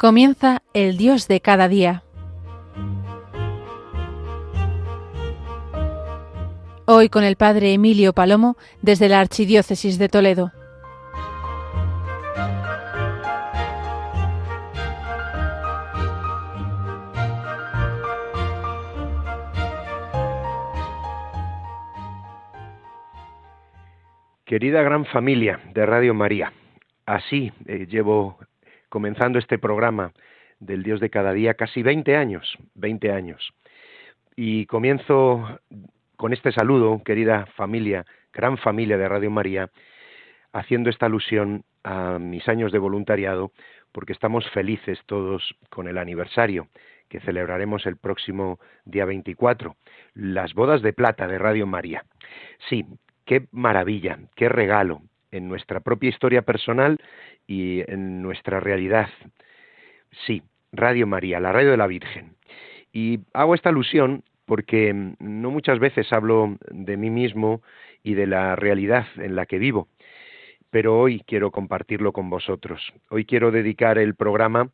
Comienza el Dios de cada día. Hoy con el Padre Emilio Palomo desde la Archidiócesis de Toledo. Querida gran familia de Radio María, así llevo comenzando este programa del Dios de cada día casi 20 años. Y comienzo con este saludo, querida familia, gran familia de Radio María, haciendo esta alusión a mis años de voluntariado, porque estamos felices todos con el aniversario que celebraremos el próximo día 24, las bodas de plata de Radio María. Sí, qué maravilla, qué regalo en nuestra propia historia personal y en nuestra realidad. Sí, Radio María, la radio de la Virgen. Y hago esta alusión porque no muchas veces hablo de mí mismo y de la realidad en la que vivo, pero hoy quiero compartirlo con vosotros. Hoy quiero dedicar el programa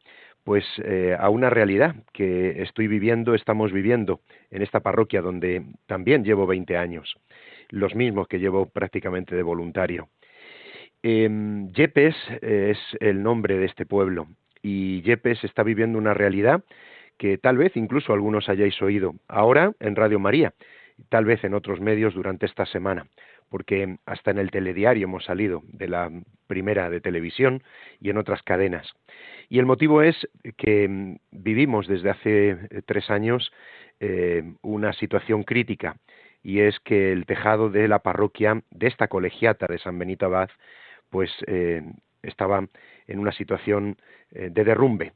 a una realidad que estamos viviendo en esta parroquia donde también llevo 20 años, los mismos que llevo prácticamente de voluntario. Yepes es el nombre de este pueblo y Yepes está viviendo una realidad que tal vez incluso algunos hayáis oído ahora en Radio María, tal vez en otros medios durante esta semana, porque hasta en el telediario hemos salido de la primera de televisión y en otras cadenas. Y el motivo es que vivimos desde hace 3 años una situación crítica, y es que el tejado de la parroquia de esta colegiata de San Benito Abad estaba en una situación de derrumbe,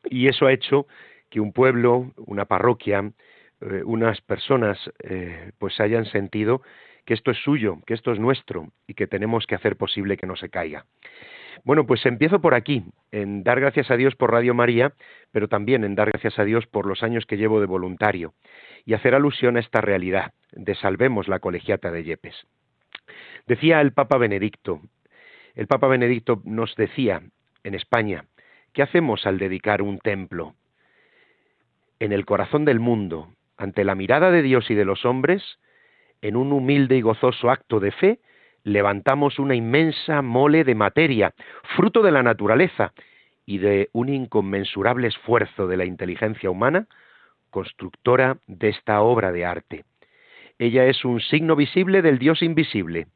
y eso ha hecho que un pueblo, una parroquia, unas personas hayan sentido que esto es suyo, que esto es nuestro y que tenemos que hacer posible que no se caiga. Bueno, pues empiezo por aquí, en dar gracias a Dios por Radio María, pero también en dar gracias a Dios por los años que llevo de voluntario y hacer alusión a esta realidad de Salvemos la Colegiata de Yepes. Decía el Papa Benedicto nos decía en España, ¿qué hacemos al dedicar un templo? En el corazón del mundo, ante la mirada de Dios y de los hombres, en un humilde y gozoso acto de fe, levantamos una inmensa mole de materia, fruto de la naturaleza y de un inconmensurable esfuerzo de la inteligencia humana, constructora de esta obra de arte. Ella es un signo visible del Dios invisible,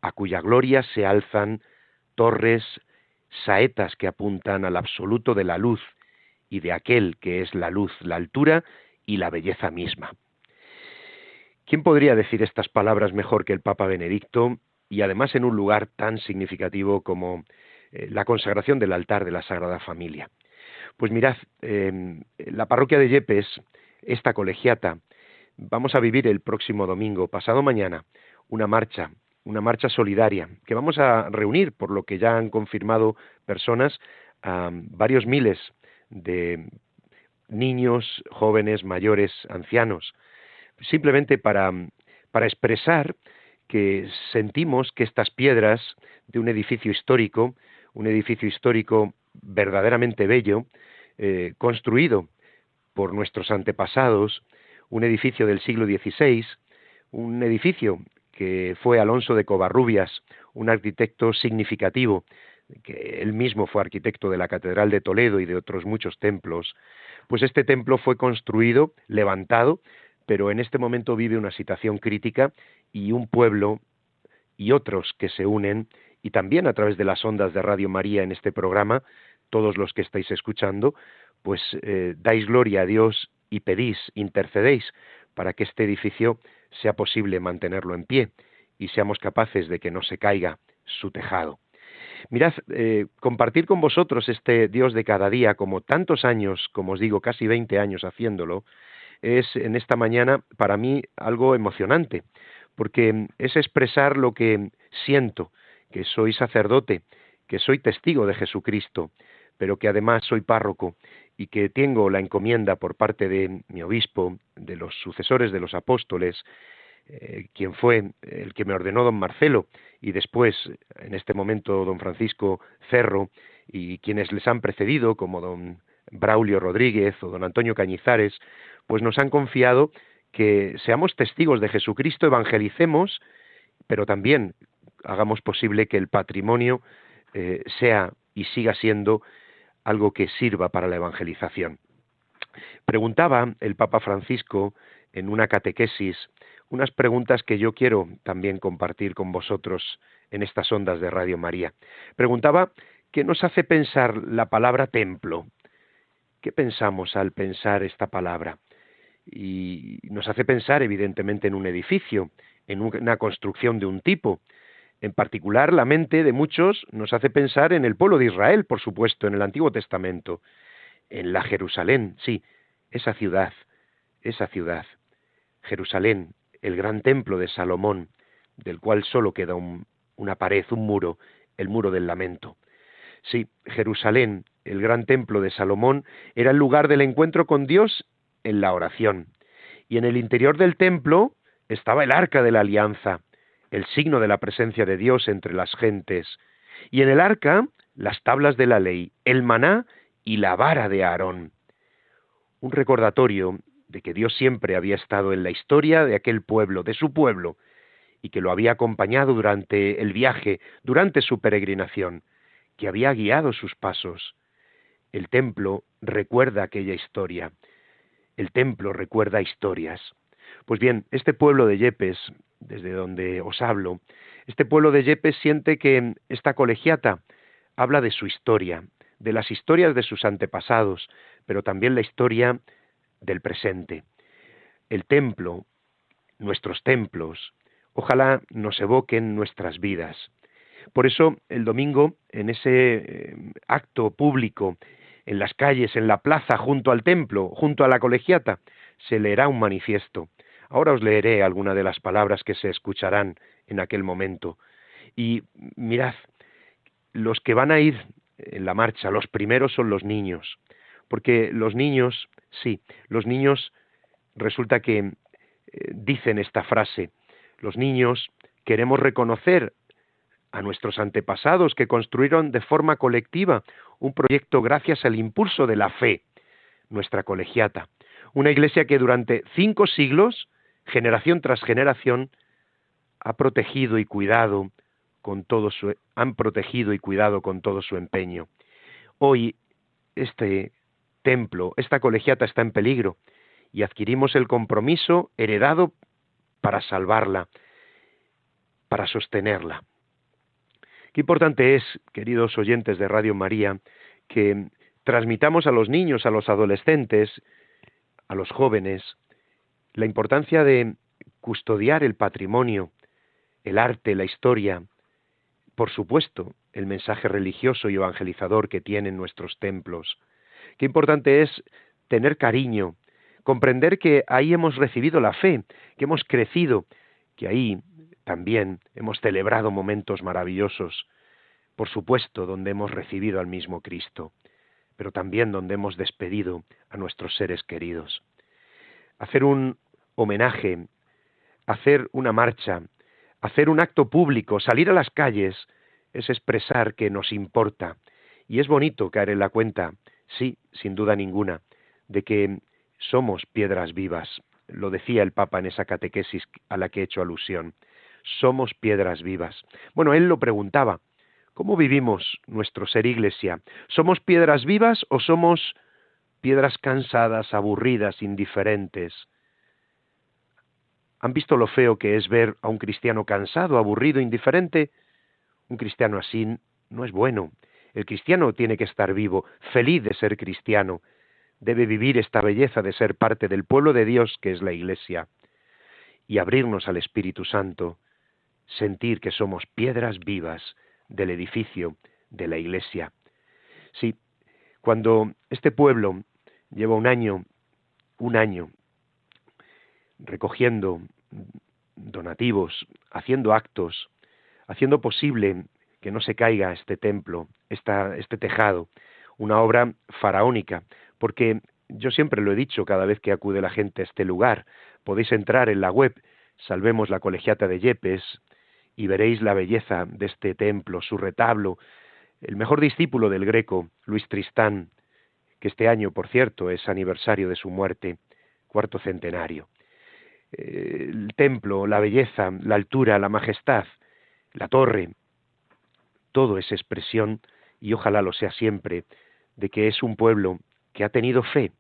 a cuya gloria se alzan torres, saetas que apuntan al absoluto de la luz y de aquel que es la luz, la altura y la belleza misma. ¿Quién podría decir estas palabras mejor que el Papa Benedicto, y además en un lugar tan significativo como la consagración del altar de la Sagrada Familia? Pues mirad, la parroquia de Yepes, esta colegiata, vamos a vivir el próximo domingo, pasado mañana, una marcha solidaria, que vamos a reunir, por lo que ya han confirmado personas, a varios miles de niños, jóvenes, mayores, ancianos, simplemente para expresar que sentimos que estas piedras de un edificio histórico verdaderamente bello, construido por nuestros antepasados, un edificio del siglo XVI, un edificio que fue Alonso de Covarrubias, un arquitecto significativo, que él mismo fue arquitecto de la Catedral de Toledo y de otros muchos templos, pues este templo fue construido, levantado, pero en este momento vive una situación crítica y un pueblo y otros que se unen, y también a través de las ondas de Radio María en este programa, todos los que estáis escuchando, dais gloria a Dios y pedís, intercedéis para que este edificio sea posible mantenerlo en pie y seamos capaces de que no se caiga su tejado. Mirad, compartir con vosotros este Dios de cada día, como tantos años, como os digo, casi 20 años haciéndolo, es en esta mañana para mí algo emocionante, porque es expresar lo que siento, que soy sacerdote, que soy testigo de Jesucristo, pero que además soy párroco y que tengo la encomienda por parte de mi obispo, de los sucesores de los apóstoles, quien fue el que me ordenó don Marcelo, y después, en este momento, don Francisco Cerro, y quienes les han precedido, como don Braulio Rodríguez o don Antonio Cañizares, pues nos han confiado que seamos testigos de Jesucristo, evangelicemos, pero también hagamos posible que el patrimonio sea y siga siendo algo que sirva para la evangelización. Preguntaba el Papa Francisco en una catequesis unas preguntas que yo quiero también compartir con vosotros en estas ondas de Radio María. Preguntaba, ¿qué nos hace pensar la palabra templo? ¿Qué pensamos al pensar esta palabra? Y nos hace pensar, evidentemente, en un edificio, en una construcción de un tipo. En particular, la mente de muchos nos hace pensar en el pueblo de Israel, por supuesto, en el Antiguo Testamento, en la Jerusalén, sí, esa ciudad, Jerusalén, el gran templo de Salomón, del cual solo queda una pared, un muro, el muro del lamento. Sí, Jerusalén, el gran templo de Salomón, era el lugar del encuentro con Dios en la oración. Y en el interior del templo estaba el arca de la alianza, el signo de la presencia de Dios entre las gentes. Y en el arca, las tablas de la ley, el maná y la vara de Aarón. Un recordatorio de que Dios siempre había estado en la historia de aquel pueblo, de su pueblo, y que lo había acompañado durante el viaje, durante su peregrinación, que había guiado sus pasos. El templo recuerda aquella historia. El templo recuerda historias. Pues bien, este pueblo de Yepes, desde donde os hablo, este pueblo de Yepes siente que esta colegiata habla de su historia, de las historias de sus antepasados, pero también la historia del presente. El templo, nuestros templos, ojalá nos evoquen nuestras vidas. Por eso, el domingo, en ese acto público, en las calles, en la plaza, junto al templo, junto a la colegiata, se leerá un manifiesto. Ahora os leeré algunas de las palabras que se escucharán en aquel momento. Y mirad, los que van a ir en la marcha, los primeros son los niños, porque los niños, sí, los niños resulta que dicen esta frase, los niños queremos reconocer a nuestros antepasados que construyeron de forma colectiva un proyecto gracias al impulso de la fe, nuestra colegiata, una iglesia que durante 5 siglos, generación tras generación, han protegido y cuidado con todo su empeño. Hoy este templo, esta colegiata está en peligro y adquirimos el compromiso heredado para salvarla, para sostenerla. Qué importante es, queridos oyentes de Radio María, que transmitamos a los niños, a los adolescentes, a los jóvenes, la importancia de custodiar el patrimonio, el arte, la historia, por supuesto, el mensaje religioso y evangelizador que tienen nuestros templos. Qué importante es tener cariño, comprender que ahí hemos recibido la fe, que hemos crecido, que ahí también hemos celebrado momentos maravillosos, por supuesto, donde hemos recibido al mismo Cristo, pero también donde hemos despedido a nuestros seres queridos. Hacer un homenaje, hacer una marcha, hacer un acto público, salir a las calles, es expresar que nos importa. Y es bonito caer en la cuenta, sí, sin duda ninguna, de que somos piedras vivas. Lo decía el Papa en esa catequesis a la que he hecho alusión. Somos piedras vivas. Bueno, él lo preguntaba, ¿cómo vivimos nuestro ser iglesia? ¿Somos piedras vivas o somos piedras cansadas, aburridas, indiferentes? ¿Han visto lo feo que es ver a un cristiano cansado, aburrido, indiferente? Un cristiano así no es bueno. El cristiano tiene que estar vivo, feliz de ser cristiano. Debe vivir esta belleza de ser parte del pueblo de Dios que es la Iglesia y abrirnos al Espíritu Santo, sentir que somos piedras vivas del edificio de la Iglesia. Sí, cuando este pueblo lleva un año recogiendo donativos, haciendo actos, haciendo posible que no se caiga este templo, este tejado, una obra faraónica, porque yo siempre lo he dicho cada vez que acude la gente a este lugar, podéis entrar en la web salvemos la colegiata de Yepes y veréis la belleza de este templo, su retablo, el mejor discípulo del Greco, Luis Tristán, que este año, por cierto, es aniversario de su muerte, cuarto centenario. El templo, la belleza, la altura, la majestad, la torre, todo es expresión, y ojalá lo sea siempre, de que es un pueblo que ha tenido fe,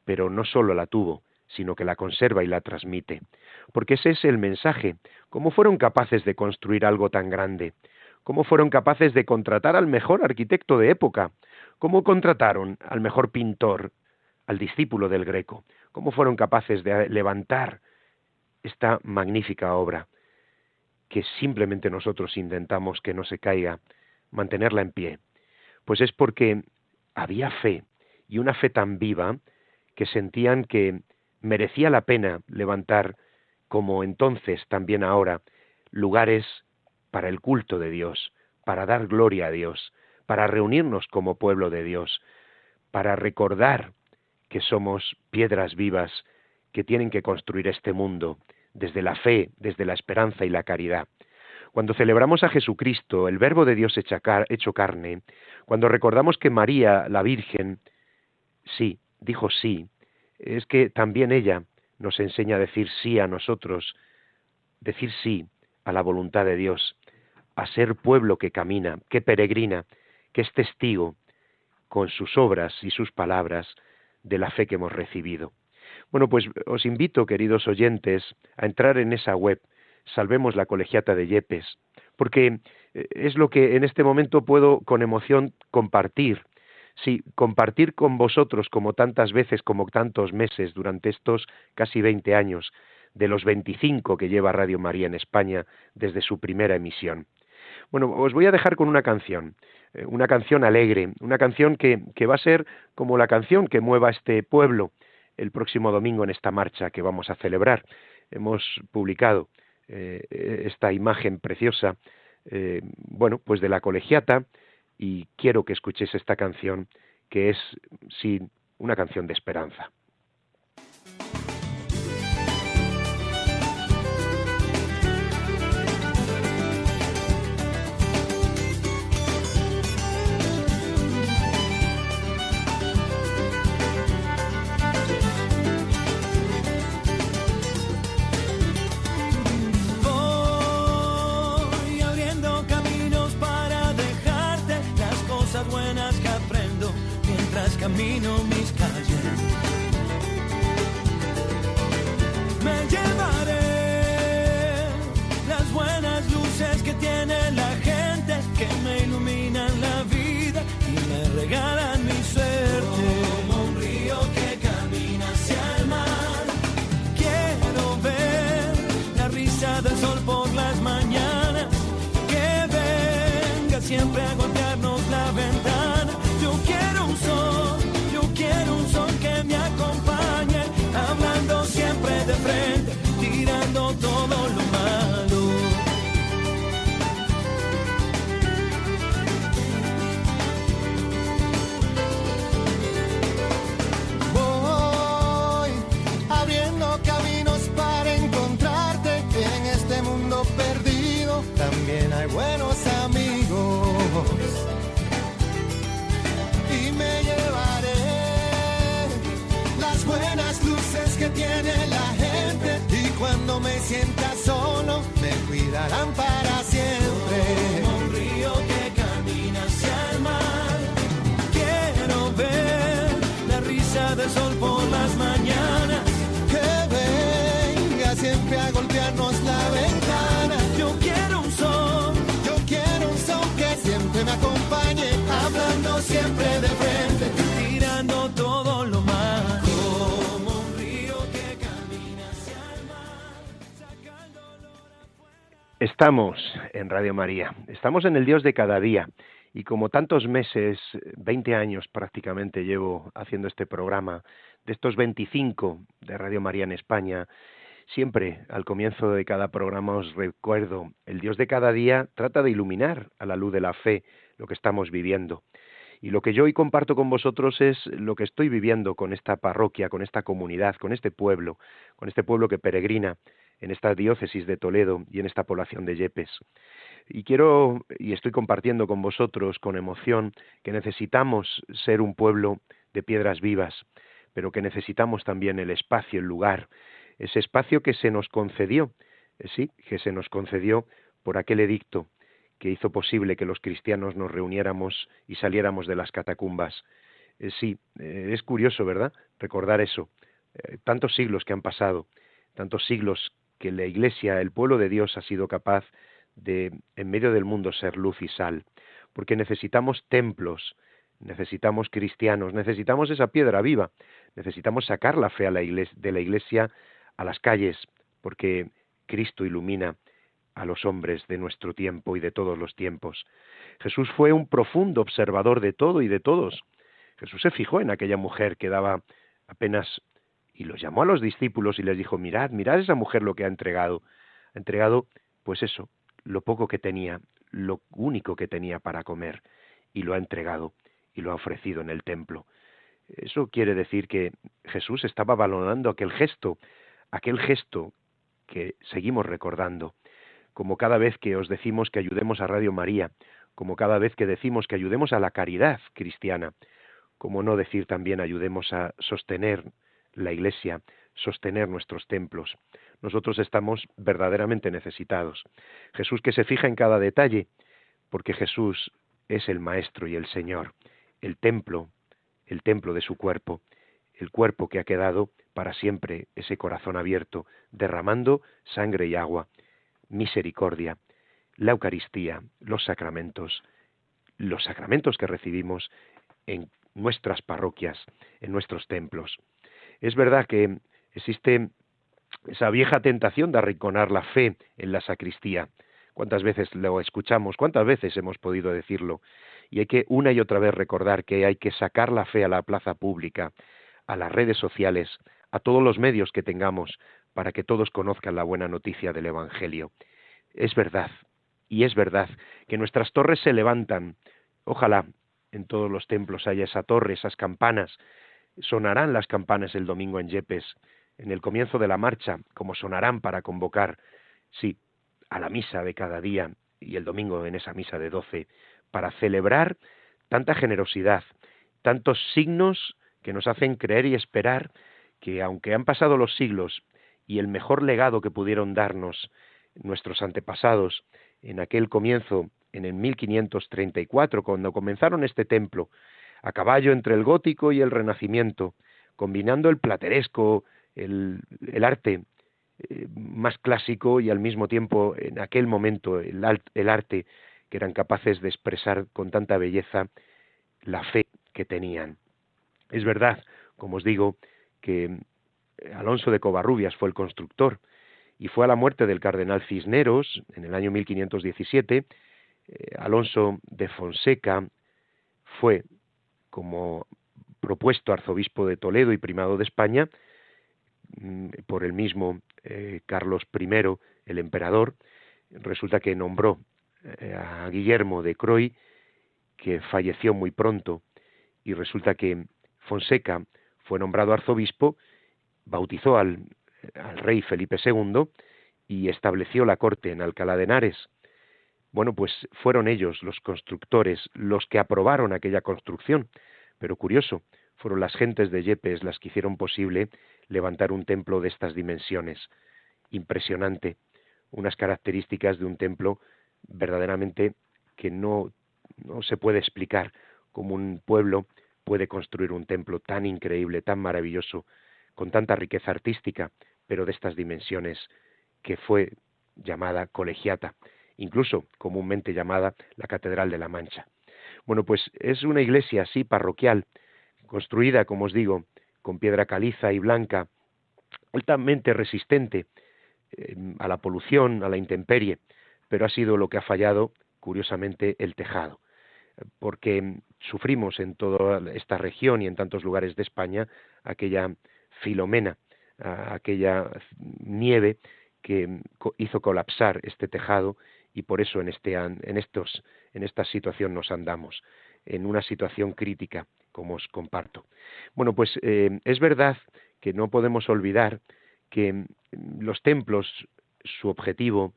pero no solo la tuvo, sino que la conserva y la transmite. Porque ese es el mensaje. ¿Cómo fueron capaces de construir algo tan grande? ¿Cómo fueron capaces de contratar al mejor arquitecto de época? ¿Cómo contrataron al mejor pintor, al discípulo del Greco? ¿Cómo fueron capaces de levantar esta magnífica obra que simplemente nosotros intentamos que no se caiga, mantenerla en pie? Pues es porque había fe, y una fe tan viva que sentían que merecía la pena levantar, como entonces también ahora, lugares para el culto de Dios, para dar gloria a Dios, para reunirnos como pueblo de Dios, para recordar que somos piedras vivas que tienen que construir este mundo desde la fe, desde la esperanza y la caridad. Cuando celebramos a Jesucristo, el Verbo de Dios hecho carne, cuando recordamos que María, la Virgen, sí, dijo sí, es que también ella nos enseña a decir sí a nosotros, decir sí a la voluntad de Dios, a ser pueblo que camina, que peregrina, que es testigo con sus obras y sus palabras de la fe que hemos recibido. Bueno, pues os invito, queridos oyentes, a entrar en esa web, Salvemos la Colegiata de Yepes, porque es lo que en este momento puedo con emoción compartir. Sí, compartir con vosotros como tantas veces, como tantos meses, durante estos casi 20 años, de los 25 que lleva Radio María en España desde su primera emisión. Bueno, os voy a dejar con una canción alegre, una canción que va a ser como la canción que mueva a este pueblo el próximo domingo en esta marcha que vamos a celebrar. Hemos publicado esta imagen preciosa, pues de la colegiata, y quiero que escuchéis esta canción, que es, sí, una canción de esperanza. Camino mis calles, me llevaré las buenas luces que tiene la gente, que me iluminan la vida y me regalan mi suerte. Como un río que camina hacia el mar, quiero ver la risa del sol por las mañanas, que venga siempre a golpearnos la ventana. Yo quiero un sol, quiero un sol que me acompañe, hablando siempre de frente, tirando todo lo malo. Voy abriendo caminos para encontrarte en este mundo perdido. También hay buenos amigos y me llevaré buenas luces que tiene la gente, y cuando me sienta solo me cuidarán para siempre. Como un río que camina hacia el mar, quiero ver la risa del sol por las mañanas, que venga siempre a golpearnos la ventana. Yo quiero un sol que siempre me acompañe, hablando siempre de frente, tirando todo lo malo. Estamos en Radio María, estamos en el Dios de cada día, y como tantos meses, 20 años prácticamente llevo haciendo este programa, de estos 25 de Radio María en España, siempre al comienzo de cada programa os recuerdo, el Dios de cada día trata de iluminar a la luz de la fe lo que estamos viviendo. Y lo que yo hoy comparto con vosotros es lo que estoy viviendo con esta parroquia, con esta comunidad, con este pueblo que peregrina en esta diócesis de Toledo y en esta población de Yepes. Y estoy compartiendo con vosotros con emoción que necesitamos ser un pueblo de piedras vivas, pero que necesitamos también el espacio, el lugar, ese espacio que se nos concedió, que se nos concedió por aquel edicto que hizo posible que los cristianos nos reuniéramos y saliéramos de las catacumbas. Es curioso, ¿verdad?, recordar eso. Tantos siglos que han pasado, tantos siglos que la Iglesia, el pueblo de Dios, ha sido capaz de, en medio del mundo, ser luz y sal, porque necesitamos templos, necesitamos cristianos, necesitamos esa piedra viva, necesitamos sacar la fe de la Iglesia a las calles, porque Cristo ilumina a los hombres de nuestro tiempo y de todos los tiempos. Jesús fue un profundo observador de todo y de todos. Jesús se fijó en aquella mujer que daba apenas, y los llamó a los discípulos y les dijo: mirad esa mujer lo que ha entregado. Ha entregado, pues eso, lo poco que tenía, lo único que tenía para comer, y lo ha entregado y lo ha ofrecido en el templo. Eso quiere decir que Jesús estaba valorando aquel gesto que seguimos recordando, como cada vez que os decimos que ayudemos a Radio María, como cada vez que decimos que ayudemos a la caridad cristiana, como no decir también ayudemos a sostener la Iglesia, sostener nuestros templos. Nosotros estamos verdaderamente necesitados. Jesús, que se fija en cada detalle, porque Jesús es el Maestro y el Señor, el templo de su cuerpo, el cuerpo que ha quedado para siempre, ese corazón abierto, derramando sangre y agua, misericordia, la Eucaristía, los sacramentos que recibimos en nuestras parroquias, en nuestros templos. Es verdad que existe esa vieja tentación de arrinconar la fe en la sacristía. ¿Cuántas veces lo escuchamos? ¿Cuántas veces hemos podido decirlo? Y hay que una y otra vez recordar que hay que sacar la fe a la plaza pública, a las redes sociales, a todos los medios que tengamos, para que todos conozcan la buena noticia del Evangelio. Es verdad, y es verdad, que nuestras torres se levantan. Ojalá en todos los templos haya esa torre, esas campanas. Sonarán las campanas el domingo en Yepes, en el comienzo de la marcha, como sonarán para convocar, a la misa de cada día, y el domingo en esa misa de 12, para celebrar tanta generosidad, tantos signos que nos hacen creer y esperar que, aunque han pasado los siglos y el mejor legado que pudieron darnos nuestros antepasados en aquel comienzo, en el 1534, cuando comenzaron este templo, a caballo entre el gótico y el renacimiento, combinando el plateresco, el arte más clásico y al mismo tiempo en aquel momento el arte que eran capaces de expresar con tanta belleza la fe que tenían. Es verdad, como os digo, que Alonso de Covarrubias fue el constructor, y fue a la muerte del cardenal Cisneros en el año 1517, Alonso de Fonseca fue, como propuesto arzobispo de Toledo y primado de España, por el mismo Carlos I, el emperador. Resulta que nombró a Guillermo de Croy, que falleció muy pronto, y resulta que Fonseca fue nombrado arzobispo, bautizó al rey Felipe II y estableció la corte en Alcalá de Henares. Bueno, pues fueron ellos los constructores, los que aprobaron aquella construcción, pero curioso, fueron las gentes de Yepes las que hicieron posible levantar un templo de estas dimensiones. Impresionante, unas características de un templo verdaderamente que no se puede explicar cómo un pueblo puede construir un templo tan increíble, tan maravilloso, con tanta riqueza artística, pero de estas dimensiones, que fue llamada Colegiata, incluso comúnmente llamada la Catedral de la Mancha. Bueno, pues es una iglesia así parroquial, construida, como os digo, con piedra caliza y blanca, altamente resistente a la polución, a la intemperie, pero ha sido lo que ha fallado, curiosamente, el tejado, porque sufrimos en toda esta región y en tantos lugares de España aquella Filomena, aquella nieve que hizo colapsar este tejado, y por eso en esta situación nos andamos, en una situación crítica, como os comparto. Bueno, pues es verdad que no podemos olvidar que los templos su objetivo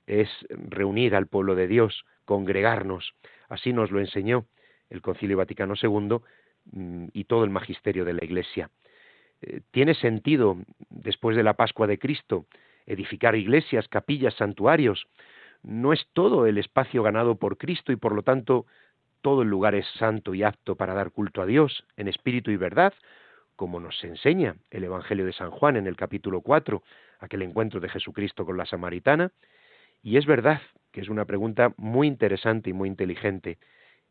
es reunir al pueblo de Dios, congregarnos. Así nos lo enseñó el Concilio Vaticano II y todo el magisterio de la Iglesia. ¿Tiene sentido, después de la Pascua de Cristo, edificar iglesias, capillas, santuarios? ¿No es todo el espacio ganado por Cristo y por lo tanto todo el lugar es santo y apto para dar culto a Dios en espíritu y verdad, como nos enseña el Evangelio de San Juan en el capítulo 4, aquel encuentro de Jesucristo con la samaritana? Y es verdad que es una pregunta muy interesante y muy inteligente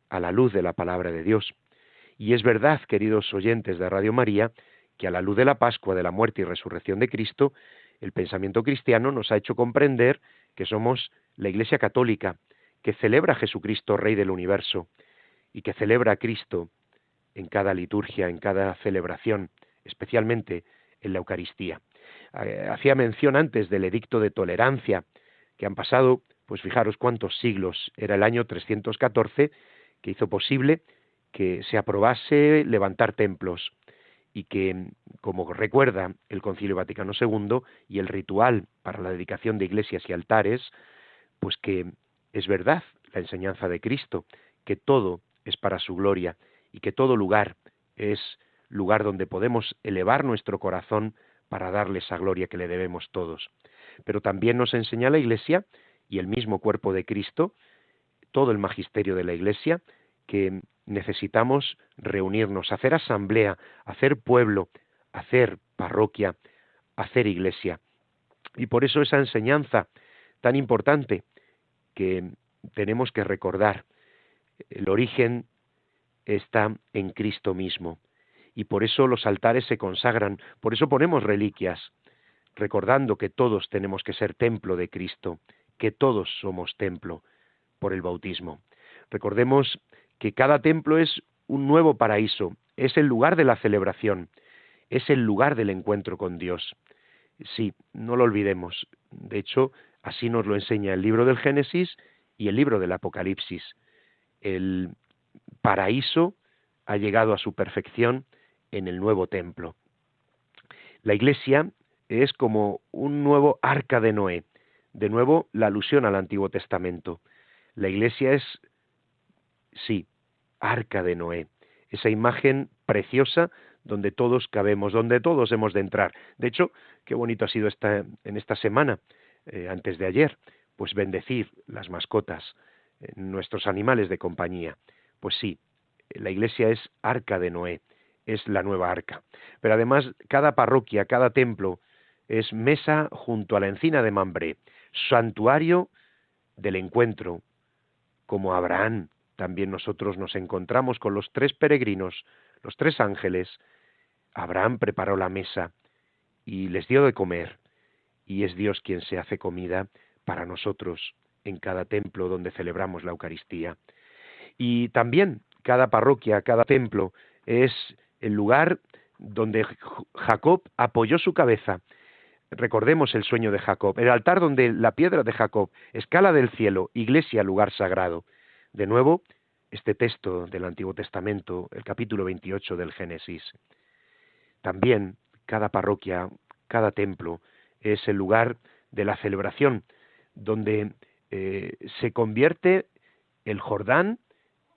a la luz de la palabra de Dios. Y es verdad, queridos oyentes de Radio María, que a la luz de la Pascua, de la muerte y resurrección de Cristo, el pensamiento cristiano nos ha hecho comprender que somos la Iglesia católica, que celebra a Jesucristo, Rey del universo, y que celebra a Cristo en cada liturgia, en cada celebración, especialmente en la Eucaristía. Hacía mención antes del edicto de tolerancia, que han pasado, pues fijaros cuántos siglos, era el año 314, que hizo posible que se aprobase levantar templos, y que, como recuerda el Concilio Vaticano II y el ritual para la dedicación de iglesias y altares, pues que es verdad la enseñanza de Cristo, que todo es para su gloria y que todo lugar es lugar donde podemos elevar nuestro corazón para darle esa gloria que le debemos todos. Pero también nos enseña la Iglesia y el mismo cuerpo de Cristo, todo el magisterio de la Iglesia, que necesitamos reunirnos, hacer asamblea, hacer pueblo, hacer parroquia, hacer iglesia. Y por eso esa enseñanza tan importante que tenemos que recordar, el origen está en Cristo mismo. Y por eso los altares se consagran, por eso ponemos reliquias, recordando que todos tenemos que ser templo de Cristo, que todos somos templo por el bautismo. Recordemos que cada templo es un nuevo paraíso, es el lugar de la celebración, es el lugar del encuentro con Dios. Sí, no lo olvidemos. De hecho, así nos lo enseña el libro del Génesis y el libro del Apocalipsis. El paraíso ha llegado a su perfección en el nuevo templo. La Iglesia es como un nuevo arca de Noé. De nuevo, la alusión al Antiguo Testamento. La Iglesia es, sí, arca de Noé, esa imagen preciosa donde todos cabemos, donde todos hemos de entrar. De hecho, qué bonito ha sido en esta semana, antes de ayer, pues bendecir las mascotas, nuestros animales de compañía. Pues sí, la Iglesia es arca de Noé, es la nueva arca. Pero además, cada parroquia, cada templo, es mesa junto a la encina de Mambré, santuario del encuentro. Como Abraham, también nosotros nos encontramos con los tres peregrinos, los tres ángeles. Abraham preparó la mesa y les dio de comer, y es Dios quien se hace comida para nosotros en cada templo donde celebramos la Eucaristía. Y también cada parroquia, cada templo es el lugar donde Jacob apoyó su cabeza. Recordemos el sueño de Jacob, el altar donde la piedra de Jacob, escala del cielo, iglesia, lugar sagrado. De nuevo, este texto del Antiguo Testamento, el capítulo 28 del Génesis. También cada parroquia, cada templo, es el lugar de la celebración, donde se convierte el Jordán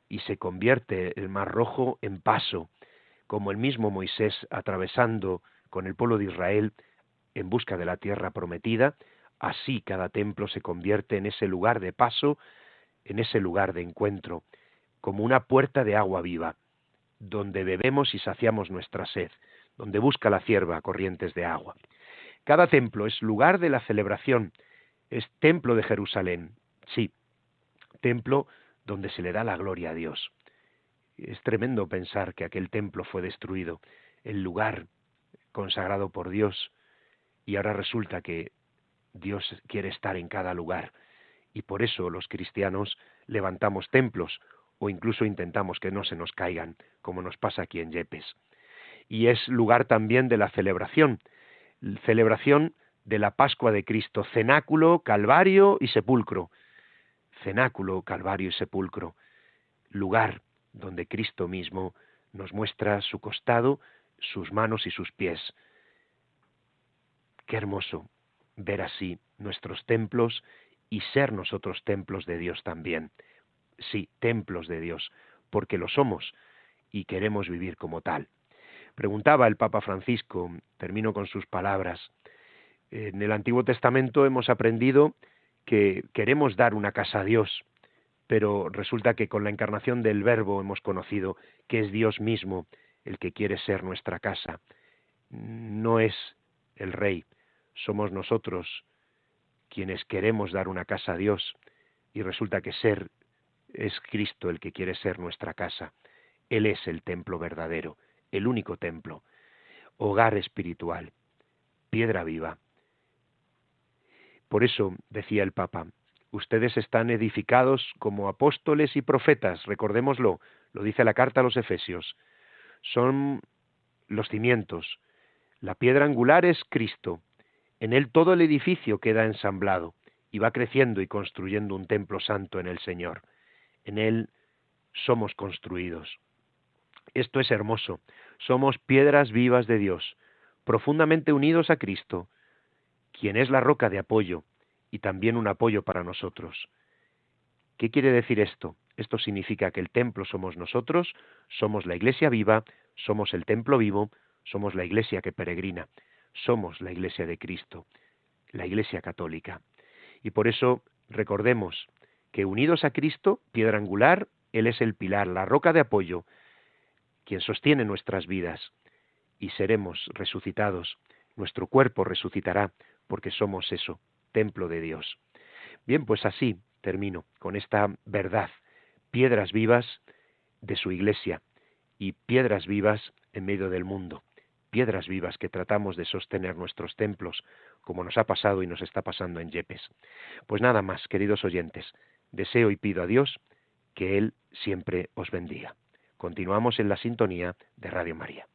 y se convierte el Mar Rojo en paso, como el mismo Moisés atravesando con el pueblo de Israel en busca de la tierra prometida. Así cada templo se convierte en ese lugar de paso, en ese lugar de encuentro, como una puerta de agua viva, donde bebemos y saciamos nuestra sed, donde busca la cierva corrientes de agua. Cada templo es lugar de la celebración, es templo de Jerusalén, sí, templo donde se le da la gloria a Dios. Es tremendo pensar que aquel templo fue destruido, el lugar consagrado por Dios, y ahora resulta que Dios quiere estar en cada lugar, y por eso los cristianos levantamos templos, o incluso intentamos que no se nos caigan, como nos pasa aquí en Yepes. Y es lugar también de la celebración de la Pascua de Cristo, cenáculo, calvario y sepulcro. Cenáculo, calvario y sepulcro, lugar donde Cristo mismo nos muestra su costado, sus manos y sus pies. Qué hermoso ver así nuestros templos y ser nosotros templos de Dios también. Sí, templos de Dios, porque lo somos y queremos vivir como tal. Preguntaba el Papa Francisco, termino con sus palabras, en el Antiguo Testamento hemos aprendido que queremos dar una casa a Dios, pero resulta que con la encarnación del Verbo hemos conocido que es Dios mismo el que quiere ser nuestra casa. No es el Rey, somos nosotros quienes queremos dar una casa a Dios, y resulta que es Cristo el que quiere ser nuestra casa. Él es el templo verdadero, el único templo, hogar espiritual, piedra viva. Por eso, decía el Papa, ustedes están edificados como apóstoles y profetas, recordémoslo, lo dice la carta a los Efesios. Son los cimientos, la piedra angular es Cristo, en él todo el edificio queda ensamblado y va creciendo y construyendo un templo santo en el Señor. En él somos construidos. Esto es hermoso, somos piedras vivas de Dios, profundamente unidos a Cristo, quien es la roca de apoyo y también un apoyo para nosotros. ¿Qué quiere decir esto? Esto significa que el templo somos nosotros, somos la iglesia viva, somos el templo vivo, somos la iglesia que peregrina, somos la iglesia de Cristo, la iglesia católica. Y por eso recordemos que unidos a Cristo, piedra angular, Él es el pilar, la roca de apoyo, quien sostiene nuestras vidas, y seremos resucitados, nuestro cuerpo resucitará, porque somos eso, templo de Dios. Bien, pues así termino con esta verdad, piedras vivas de su iglesia y piedras vivas en medio del mundo, piedras vivas que tratamos de sostener nuestros templos, como nos ha pasado y nos está pasando en Yepes. Pues nada más, queridos oyentes, deseo y pido a Dios que Él siempre os bendiga. Continuamos en la sintonía de Radio María.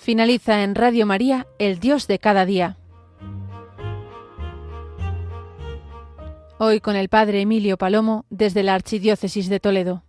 Finaliza en Radio María, El Dios de cada día. Hoy con el Padre Emilio Palomo desde la Archidiócesis de Toledo.